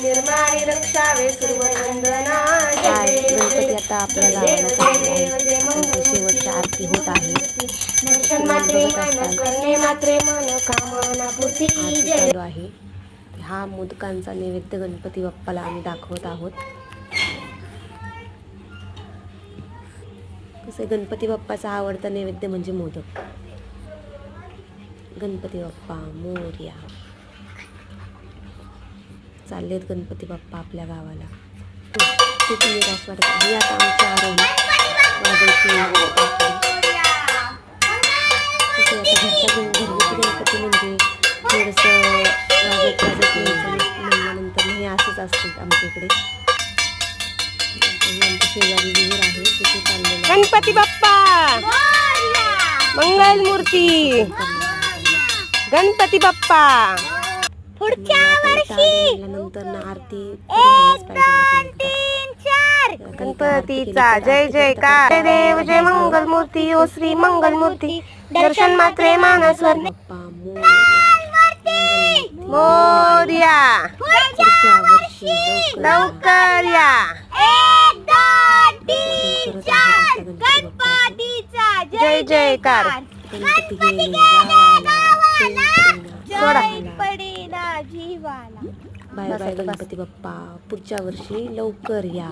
निर्माणी रक्षावे सर्वनंदना गणपती आता आपल्या गावाला पोहोचले आहे. शेवटची आरती होत आहे. दर्शन मात्रे मन करणे मात्रे मन कामना पूर्ती आरती चालू आहे. हा मोदकांचा नैवेद्य गणपती बाप्पाला आम्ही दाखवत आहोत. कसं गणपती बाप्पाचा आवडता नैवेद्य म्हणजे मोदक. गणपती बाप्पा मोरया. चाललेत गणपती बाप्पा आपल्या गावाला. खूप निराश वाटत ही आता आमची आरोही वाजायची. कसं आता घरगुती गणपती म्हणजे थोडंसं वाजत म्हणल्यानंतर हे असंच असतं आमच्या इकडे. आमच्या शेजारी विहीर आहे तिथे चाललेलं गणपती बाप्पा मंगल मूर्ती. गणपती बाप्पा पुढच्या वर्षी नंतर ना आरती गणपतीचा जय जयकार. जय देव जय मंगल मूर्ती ओ श्री मंगल मूर्ती. दर्शन मात्रे मानसवर बाप्पा मोरया. पुढच्या वर्षी लवकर या. गणपतीचा जय जयकार. गणपती गेले गावाला. Bye bye Ganpati Bappa. पुढच्या वर्षी लवकर या.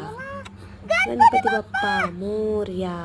गणपती बाप्पा मोरया.